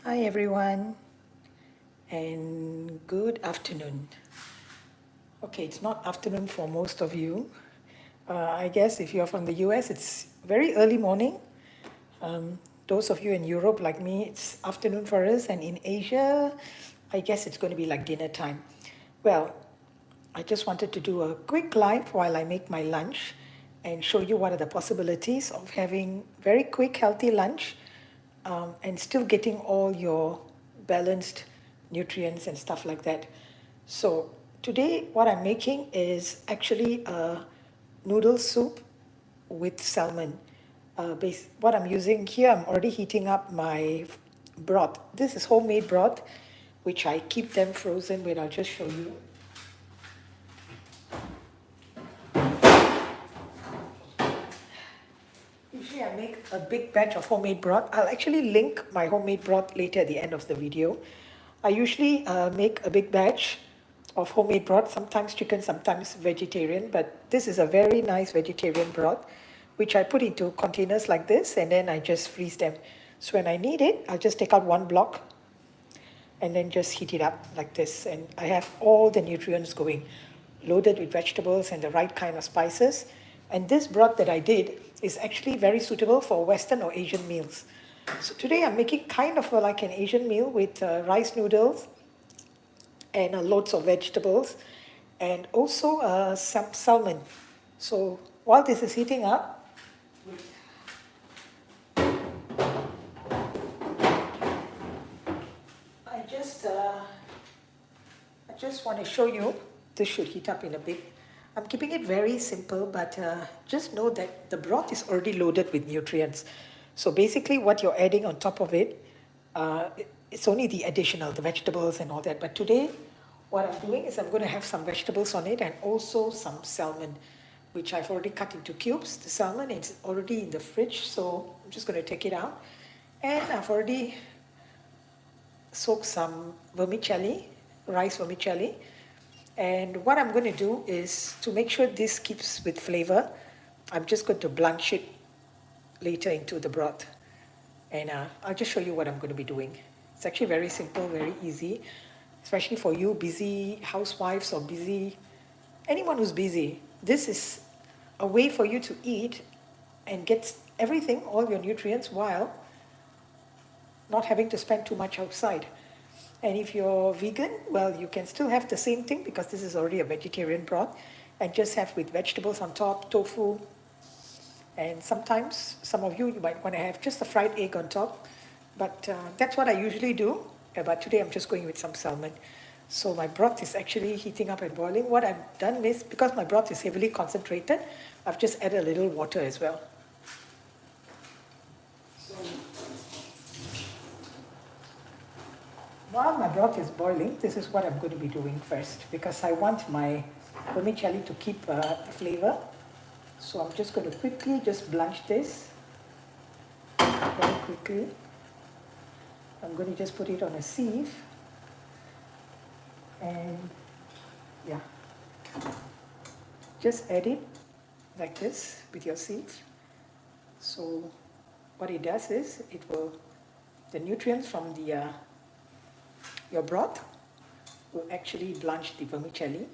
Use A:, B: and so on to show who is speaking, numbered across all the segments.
A: Hi everyone and good afternoon. Okay, it's not afternoon for most of you. I guess if you're from the US, it's very early morning. Those of you in Europe like me, it's afternoon for us, and in Asia, I guess it's going to be like dinner time. Well, I just wanted to do a quick live while I make my lunch and show you what are the possibilities of having very quick, healthy lunch and still getting all your balanced nutrients and stuff like that. So today what I'm making is actually a noodle soup with salmon. What I'm using here, I'm already heating up my broth. This is homemade broth, which I keep them frozen. Wait, I'll just show you. Usually I make a big batch of homemade broth. I'll actually link my homemade broth later at the end of the video. I usually make a big batch of homemade broth, sometimes chicken, sometimes vegetarian, but this is a very nice vegetarian broth, which I put into containers like this, and then I just freeze them. So when I need it, I'll just take out one block and then just heat it up like this. And I have all the nutrients going, loaded with vegetables and the right kind of spices. And this broth that I did is actually very suitable for Western or Asian meals. So today I'm making kind of like an Asian meal with rice noodles and loads of vegetables and also some salmon. So while this is heating up, I just want to show you, this should heat up in a bit. I'm keeping it very simple, but just know that the broth is already loaded with nutrients. So basically what you're adding on top of it, it's only the additional, the vegetables and all that. But today, what I'm doing is I'm going to have some vegetables on it and also some salmon, which I've already cut into cubes. The salmon, it's already in the fridge, so I'm just going to take it out. And I've already soak some vermicelli, rice vermicelli. And what I'm going to do is, to make sure this keeps with flavor, I'm just going to blanch it later into the broth. And I'll just show you what I'm going to be doing. It's actually very simple, very easy, especially for you busy housewives or anyone who's busy. This is a way for you to eat and get everything, all your nutrients, while not having to spend too much outside. And if you're vegan, well, you can still have the same thing because this is already a vegetarian broth, and just have with vegetables on top, tofu, and sometimes some of you might want to have just a fried egg on top, but that's what I usually do. But today I'm just going with some salmon. So my broth is actually heating up and boiling. What I've done is, because my broth is heavily concentrated, I've just added a little water as well. So while my broth is boiling, this is what I'm going to be doing first, because I want my vermicelli to keep flavor. So I'm just going to quickly just blanch this very quickly. I'm going to just put it on a sieve, and yeah, just add it like this with your sieve. So what it does is, the nutrients from your broth will actually blanch the vermicelli.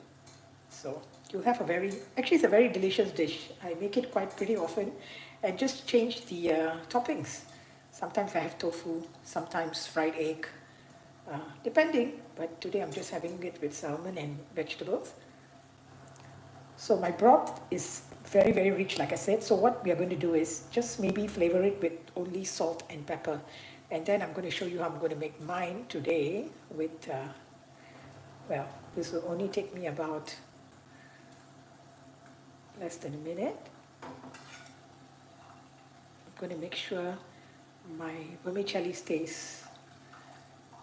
A: So you'll have actually it's a very delicious dish. I make it quite pretty often, and just change the toppings. Sometimes I have tofu, sometimes fried egg, depending, but today I'm just having it with salmon and vegetables. So my broth is very, very rich, like I said. So what we are going to do is just maybe flavor it with only salt and pepper. And then I'm going to show you how I'm going to make mine today with, well, this will only take me about less than a minute. I'm going to make sure my vermicelli stays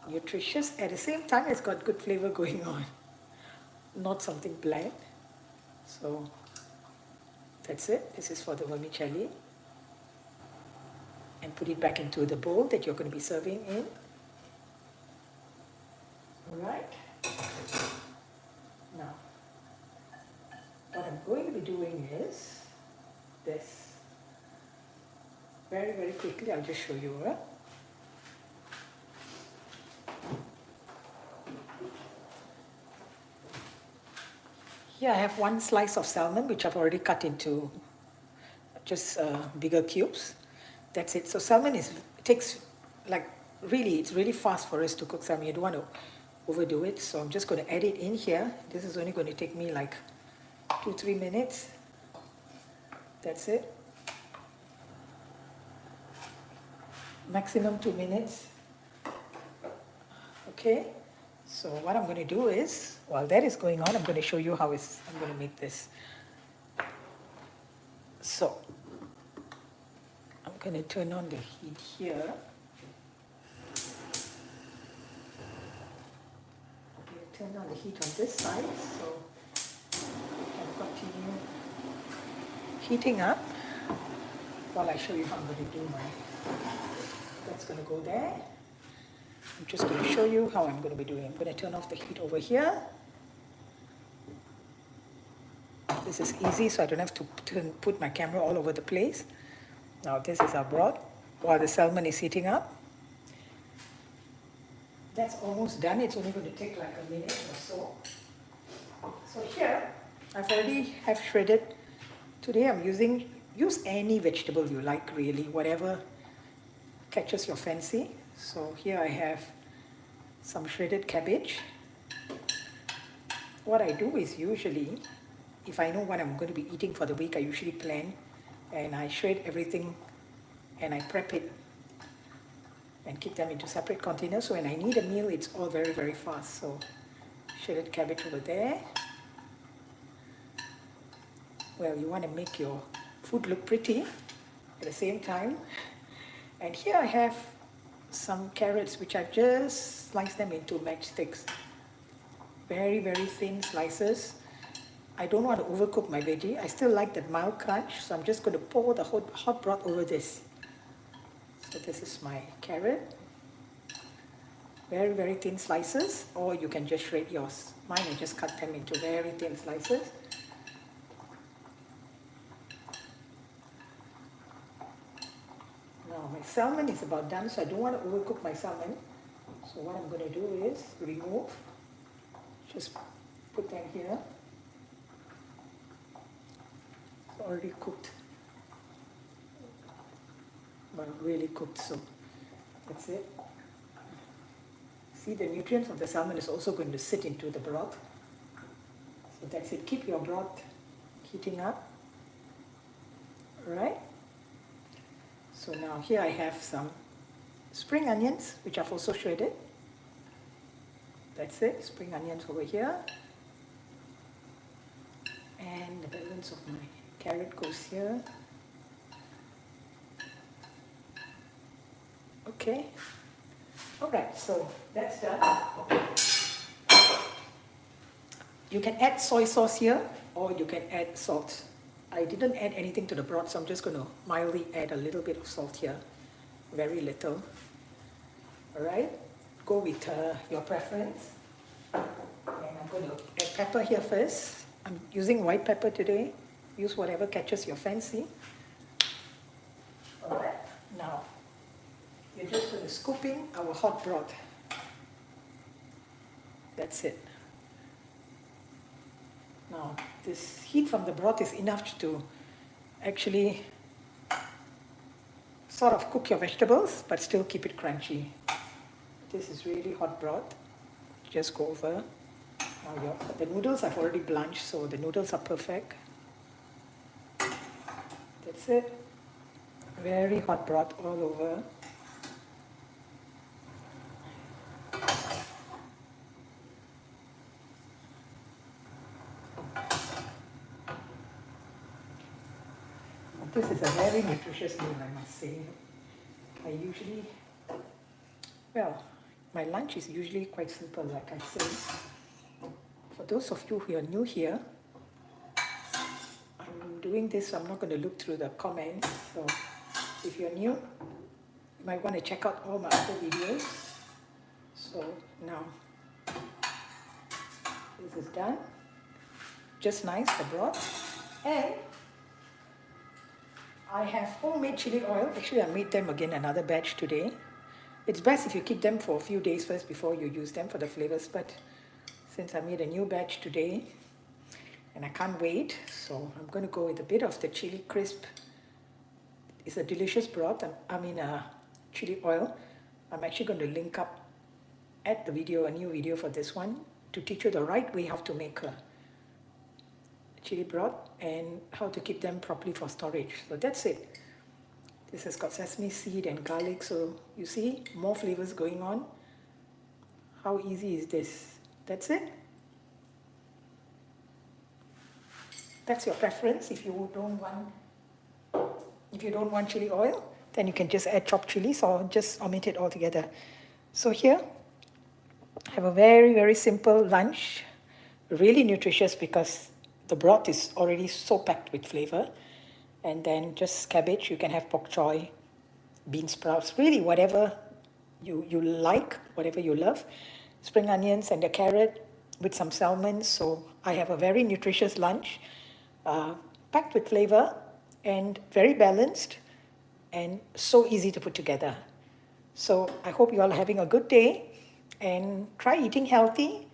A: nutritious. At the same time, it's got good flavor going on, not something bland. So that's it. This is for the vermicelli. And put it back into the bowl that you're going to be serving in. All right. Now, what I'm going to be doing is this. Very, very quickly, I'll just show you. Here I have one slice of salmon, which I've already cut into just bigger cubes. That's it. So salmon it takes like really, it's really fast for us to cook salmon. You don't want to overdo it. So I'm just going to add it in here. This is only going to take me like 2-3 minutes. That's it. Maximum 2 minutes. Okay. So what I'm going to do is, while that is going on, I'm going to show you how I'm going to make this. So I'm going to turn on the heat here. Okay, turn on the heat on this side, so I'll continue heating up while I show you how I'm going to do that's going to go there. I'm just going to show you how I'm going to be doing. I'm going to turn off the heat over here. This is easy, so I don't have to put my camera all over the place. Now this is our broth while the salmon is heating up. That's almost done. It's only going to take like a minute or so. So here, I've already have shredded. Today I'm use any vegetable you like really, whatever catches your fancy. So here I have some shredded cabbage. What I do is usually, if I know what I'm going to be eating for the week, I usually plan and I shred everything and I prep it and keep them into separate containers. So when I need a meal, it's all very, very fast. So shredded cabbage over there. Well, you want to make your food look pretty at the same time. And here I have some carrots, which I've just sliced them into matchsticks. Very, very thin slices. I don't want to overcook my veggie. I still like that mild crunch, so I'm just going to pour the hot broth over this. So this is my carrot. Very, very thin slices, or you can just shred yours. Mine, I just cut them into very thin slices. Now my salmon is about done, so I don't want to overcook my salmon. So what I'm going to do is remove, just put them here. It's already cooked, but really cooked, so that's it. See, the nutrients of the salmon is also going to sit into the broth. So that's it. Keep your broth heating up. Alright. So now here I have some spring onions, which I've also shredded. That's it. Spring onions over here. And the balance of my carrot goes here. Okay. Alright, so that's done. You can add soy sauce here, or you can add salt. I didn't add anything to the broth, so I'm just going to mildly add a little bit of salt here. Very little. Alright, go with your preference. And I'm going to add pepper here first. I'm using white pepper today. Use whatever catches your fancy. Alright, now we're just going to scoop in our hot broth. That's it. Now, this heat from the broth is enough to actually sort of cook your vegetables, but still keep it crunchy. This is really hot broth. Just go over. Now the noodles I've already blanched, so the noodles are perfect. That's it. Very hot broth all over. This is a very nutritious meal, I must say. I usually, well, my lunch is usually quite simple, like I say. For those of you who are new here, I'm doing this, so I'm not going to look through the comments. So if you're new, you might want to check out all my other videos. So now, this is done. Just nice, the broth. And I have homemade chili oil. Actually, I made them again, another batch today. It's best if you keep them for a few days first before you use them for the flavors, but since I made a new batch today, and I can't wait. So I'm going to go with a bit of the chili crisp. It's a delicious broth. Chili oil. I'm actually going to link up at the video, a new video for this one, to teach you the right way how to make a chili broth and how to keep them properly for storage. So that's it. This has got sesame seed and garlic, so you see more flavors going on. How easy is this? That's it. That's your preference. If you don't want chili oil, then you can just add chopped chilies or just omit it altogether. So here, I have a very, very simple lunch, really nutritious because the broth is already so packed with flavor. And then just cabbage, you can have bok choy, bean sprouts, really whatever you like, whatever you love. Spring onions and a carrot with some salmon. So I have a very nutritious lunch, packed with flavor and very balanced and so easy to put together. So I hope you all are having a good day and try eating healthy,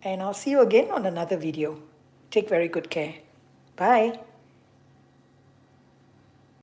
A: and I'll see you again on another video. Take very good care. Bye.